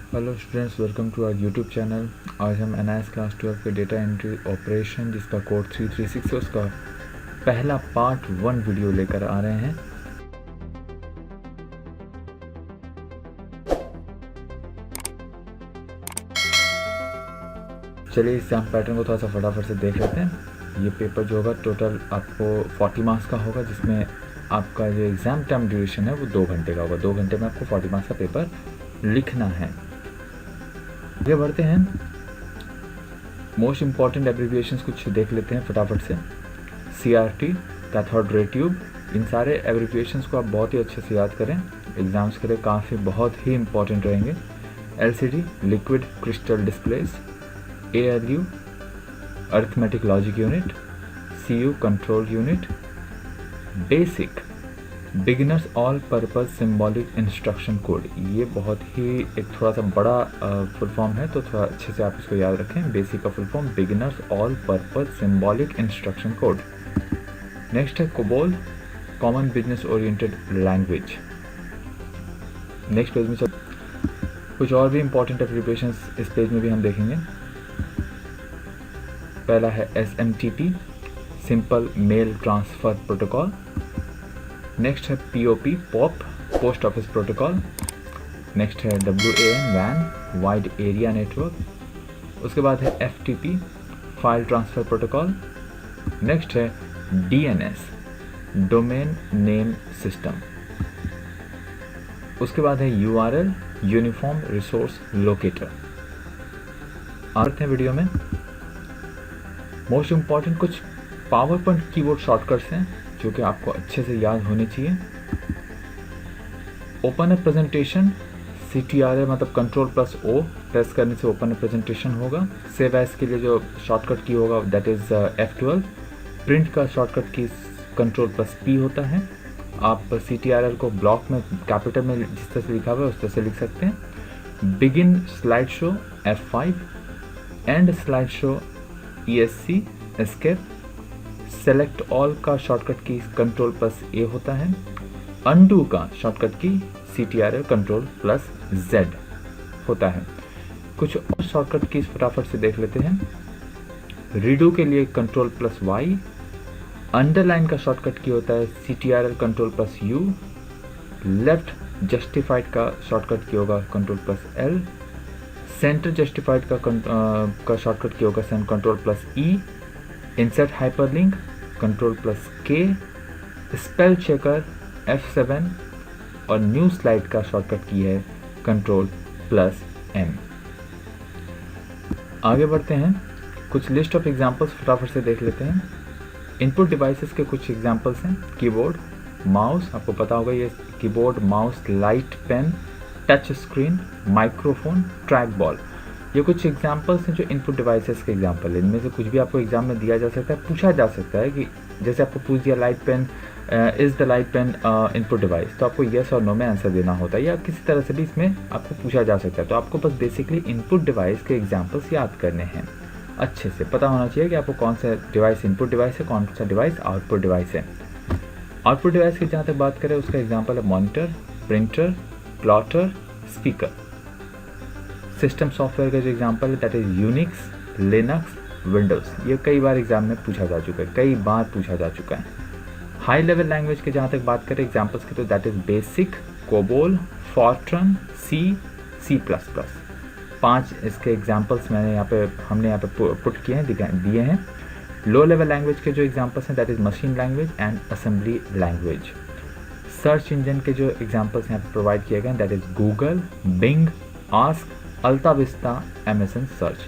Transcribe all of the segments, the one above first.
Hello students, welcome to our YouTube channel. आज हम NIS class 12 के डेटा एंट्री ऑपरेशन जिसका कोड 336 है उसका पहला पार्ट 1 वीडियो लेकर आ रहे हैं। चलिए एग्जाम पैटर्न को थोड़ा सा फटाफट से देख लेते हैं। ये पेपर जो होगा टोटल आपको 40 मार्क्स का होगा, जिसमें आपका जो एग्ज़ाम टाइम ड्यूरेशन है वो 2 घंटे का होगा। 2 घंटे में आपको 40 मार्क्स का पेपर लिखना है। आगे बढ़ते हैं, मोस्ट इम्पॉर्टेंट एब्रीविएशंस कुछ देख लेते हैं फटाफट से। CRT, कैथोड रे ट्यूब, इन सारे एब्रीविएशंस को आप बहुत ही अच्छे से याद करें, एग्जाम्स के लिए काफ़ी बहुत ही इम्पॉर्टेंट रहेंगे। LCD, liquid crystal displace. ALU, arithmetic logic unit. CU, control unit. Basic, beginners all purpose symbolic instruction code. ये बहुत ही एक थोड़ा सा बड़ा फुल फॉर्म है, तो थोड़ा अच्छे से आप इसको याद रखें। बेसिक का full form beginners all purpose symbolic instruction code. Next है COBOL, common business oriented language. Next page में कुछ और भी इंपॉर्टेंट एप्लीकेशंस इस पेज में भी हम देखेंगे। पहला है SMTP, simple mail transfer protocol. Next है POP, pop, post office protocol. Next है WAN, वैन, वाइड एरिया नेटवर्क। उसके बाद है FTP, file transfer protocol. Next है DNS, डोमेन नेम सिस्टम। उसके बाद है URL, यूनिफॉर्म रिसोर्स लोकेटर। आते हैं वीडियो में। मोस्ट इम्पॉर्टेंट कुछ पावर पॉइंट कीबोर्ड शॉर्टकट्स हैं जो कि आपको अच्छे से याद होने चाहिए। ओपन ए प्रेजेंटेशन, CTRL मतलब कंट्रोल+O प्रेस करने से ओपन ए प्रेजेंटेशन होगा। सेव एज के लिए जो शॉर्टकट की होगा दैट इज़ F12। प्रिंट का शॉर्टकट की कंट्रोल+P होता है। आप CTRL को ब्लॉक में कैपिटल में जिस तरह से लिखा हुआ है उस तरह से लिख सकते हैं। Begin slide show F5, and slide show ESC escape. Select all का शॉर्टकट की कंट्रोल+A होता है। अनडू का शॉर्टकट की CTRL कंट्रोल+Z होता है। कुछ और शॉर्टकट की फटाफट से देख लेते हैं। रीडू के लिए कंट्रोल+Y। अंडरलाइन का शॉर्टकट की होता है CTRL कंट्रोल+U। लेफ्ट जस्टिफाइड का शॉर्टकट की होगा कंट्रोल+L। सेंटर जस्टिफाइड का शॉर्टकट की होगा control E. Insert hyperlink control K. Spell checker F7 और न्यू स्लाइड का शॉर्टकट की है कंट्रोल+M। आगे बढ़ते हैं, कुछ लिस्ट ऑफ एग्जांपल्स फटाफट से देख लेते हैं। इनपुट डिवाइसेस के कुछ एग्जांपल्स हैं। कीबोर्ड, माउस, आपको पता होगा ये keyboard, mouse, light pen, touch screen, microphone, track ball. ये कुछ एग्जांपल्स हैं जो इनपुट डिवाइसेस के एग्जांपल है। इनमें से कुछ भी आपको एग्जाम में दिया जा सकता है, पूछा जा सकता है कि जैसे आपको पूछ दिया light pen, is the light pen input device, तो आपको येस और नो में आंसर देना होता है, या किसी तरह से भी इसमें आपको पूछा जा सकता है। तो आपको बस बेसिकली इनपुट डिवाइस के एग्जाम्पल्स याद करने हैं। अच्छे से पता होना चाहिए कि आपको कौन सा डिवाइस इनपुट डिवाइस है, कौन सा डिवाइस आउटपुट डिवाइस है। आउटपुट डिवाइस की जहाँ तक बात करें उसका एग्जाम्पल है monitor, printer, plotter, speaker. System software का जो एग्जांपल है that is Unix, Linux, Windows. ये कई बार एग्जाम में पूछा जा चुका है, कई बार पूछा जा चुका है। हाई लेवल लैंग्वेज के जहाँ तक बात करें एग्जांपल्स की तो that is basic, COBOL, FORTRAN, C++। 5 इसके एग्जांपल्स हमने यहाँ पे पुट किए हैं, दिए हैं। लो लेवल लैंग्वेज के जो एग्जांपल्स हैं that is machine language and assembly language. Search engine के जो एग्जांपल्स यहाँ पे प्रोवाइड किए गए that is Google, Bing, Ask, Alta Vista, Amazon search.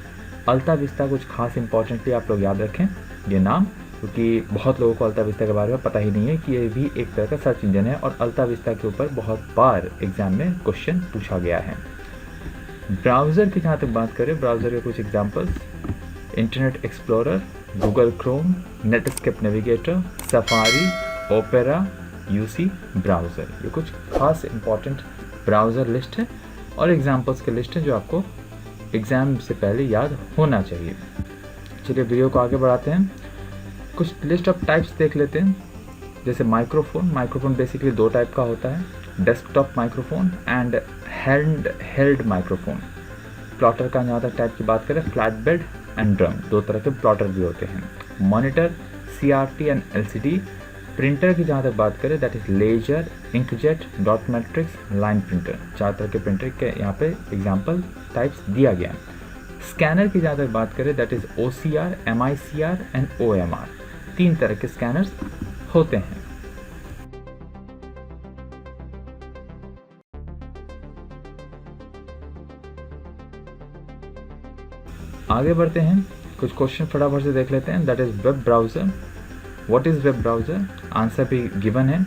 Alta Vista कुछ खास इंपॉर्टेंटली आप लोग याद रखें ये नाम, क्योंकि बहुत लोगों को अल्ता विस्ता के बारे में पता ही नहीं है कि ये भी एक तरह का सर्च इंजन है, और अल्ता विस्ता के ऊपर बहुत बार एग्जाम में क्वेश्चन पूछा गया है। ब्राउज़र की जहाँ तक बात करें, ब्राउज़र के कुछ examples internet explorer, Google Chrome, Netscape navigator, safari, opera, UC browser. ये कुछ खास इंपॉर्टेंट ब्राउज़र लिस्ट है और एग्जाम्पल्स की लिस्ट है जो आपको एग्ज़ाम से पहले याद होना चाहिए। चलिए वीडियो को आगे बढ़ाते हैं। कुछ लिस्ट ऑफ टाइप्स देख लेते हैं। जैसे माइक्रोफोन बेसिकली दो टाइप का होता है, desktop microphone and hand held microphone. Plotter का जहाँ तक टाइप की बात करें, फ्लैट बेड एंड ड्रम, दो तरह के प्लॉटर भी होते हैं। Monitor, CRT and LCD। Printer की जहाँ तक बात करें, that is laser, inkjet, dot matrix, line printer. चार तरह के प्रिंटर के यहाँ पे एग्जाम्पल टाइप्स दिया गया है। स्कैनर की जहाँ तक बात करें, that is OCR, MICR and OMR। तीन तरह के स्कैनर्स होते हैं। आगे बढ़ते हैं, कुछ क्वेश्चन फटाफट से देख लेते हैं। That is web browser. What is web browser? Answer भी गिवन है।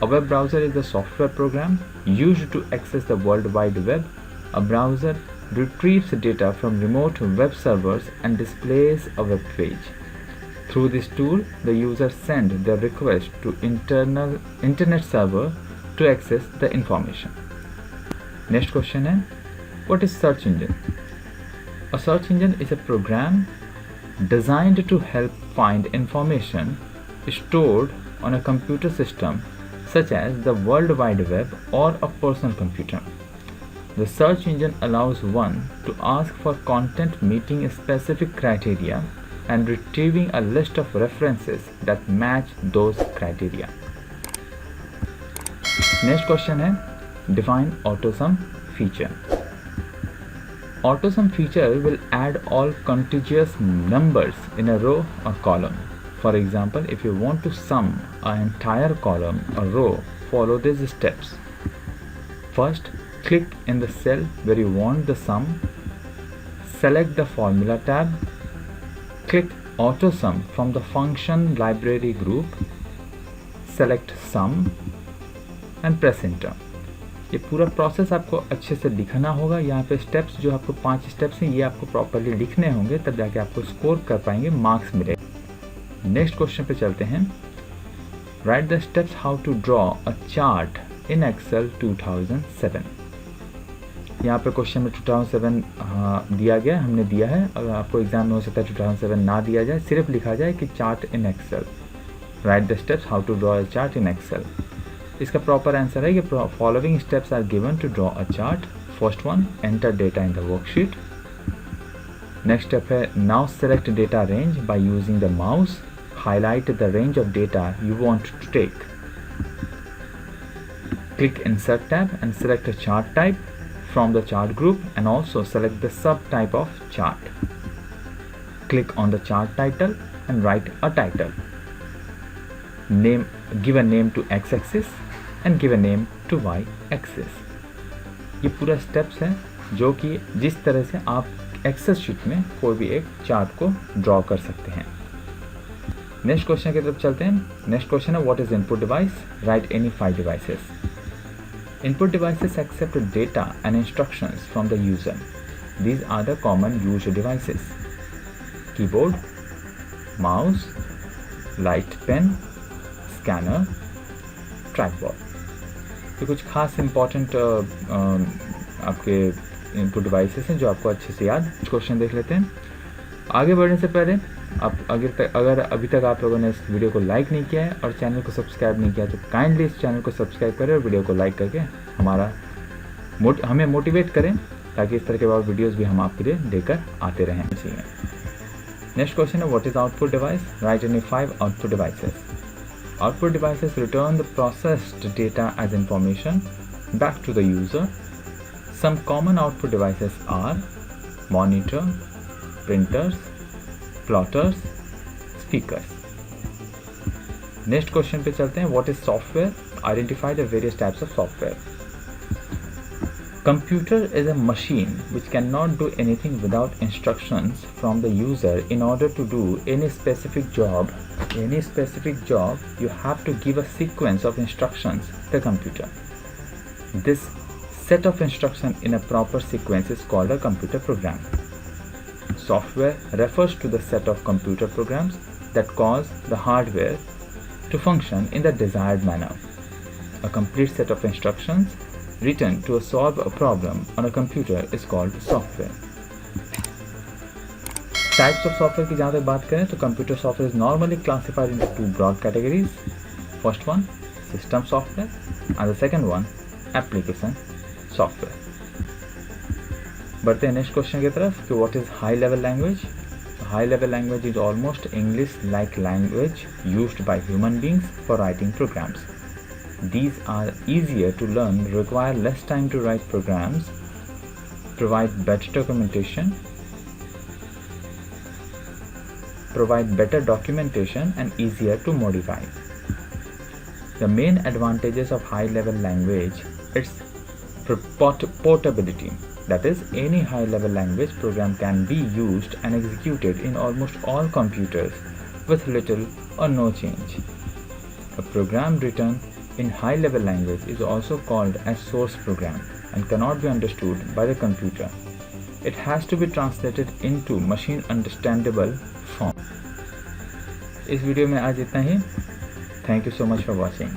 A web browser is the software program used to access the world wide web. A browser retrieves data from remote web servers and displays a web page. Through this tool, the user sends their request to internet server to access the information. Next question है, what is search engine? A search engine is a program designed to help find information stored on a computer system such as the World Wide Web or a personal computer. The search engine allows one to ask for content meeting specific criteria and retrieving a list of references that match those criteria. Next question है, define AutoSum feature. AutoSum feature will add all contiguous numbers in a row or column. For example, if you want to sum an entire column or row, follow these steps. First, click in the cell where you want the sum, select the formula tab, click AutoSum from the function library group, select sum and press enter. ये पूरा process आपको अच्छे से लिखना होगा। यहाँ पे steps जो आपको 5 स्टेप्स हैं, ये आपको प्रॉपरली लिखने होंगे, तब जाके आपको स्कोर कर पाएंगे, मार्क्स मिलेगा। नेक्स्ट क्वेश्चन पे चलते हैं। Write the steps how to draw a chart in Excel 2007। यहाँ पे क्वेश्चन में 2007 दिया गया, हमने दिया है। अगर आपको एग्जाम में हो सकता है 2007 ना दिया जाए, सिर्फ लिखा जाए कि chart in Excel. Write the steps how to draw a chart in Excel. इसका प्रॉपर आंसर है कि following steps are given to draw a chart. First one, enter data in the worksheet. Next step है, now select data range by using the mouse, highlight the range of data you want to take. Click Insert tab and select a chart type from the chart group and also select the subtype of chart. Click on the chart title and write a title. Give a name to x-axis and give a name to y-axis. ये पूरा steps है जो कि जिस तरह से आप Excel sheet में कोई भी एक चार्ट को ड्रॉ कर सकते हैं। नेक्स्ट क्वेश्चन की तरफ चलते हैं। नेक्स्ट क्वेश्चन है, what is input device? Write any 5 devices. Input devices accept data and instructions from the user. These are the common used devices: keyboard, mouse, light pen, scanner, trackball. तो कुछ खास important आपके input devices हैं जो आपको अच्छे से याद। क्वेश्चन देख लेते हैं। आगे बढ़ने से पहले आप अगर अभी तक आप लोगों ने इस वीडियो को लाइक नहीं किया है और चैनल को सब्सक्राइब नहीं किया तो काइंडली इस चैनल को सब्सक्राइब करें और वीडियो को लाइक करके हमें मोटिवेट करें, ताकि इस तरह के बाद वीडियोस भी हम आपके लिए लेकर आते रहें। इसी में नेक्स्ट क्वेश्चन है, what is output device? Write any 5 output devices. Output devices return the processed data as information back to the user. Some common output devices are monitor, printers, plotters, speakers. Next question पे चलते हैं। What is software? Identify the various types of software. Computer is a machine which cannot do anything without instructions from the user. In order to do any specific job, you have to give a sequence of instructions to the computer. This set of instructions in a proper sequence is called a computer program. Software refers to the set of computer programs that cause the hardware to function in the desired manner. A complete set of instructions written to solve a problem on a computer is called software. Types of software की जहाँ तक बात करें तो computer software is normally classified into 2 broad categories. first one system software and the second one application software. बढ़ते हैं next question की तरफ कि what is high level language. High level language is almost English like language used by human beings for writing programs. These are easier to learn, require less time to write programs, provide better documentation and easier to modify. The main advantages of high-level language is portability. That is, any high-level language program can be used and executed in almost all computers with little or no change. A program written in high-level language is also called as source program and cannot be understood by the computer. It has to be translated into machine understandable form. इस video में आज इतना ही. Thank you so much for watching.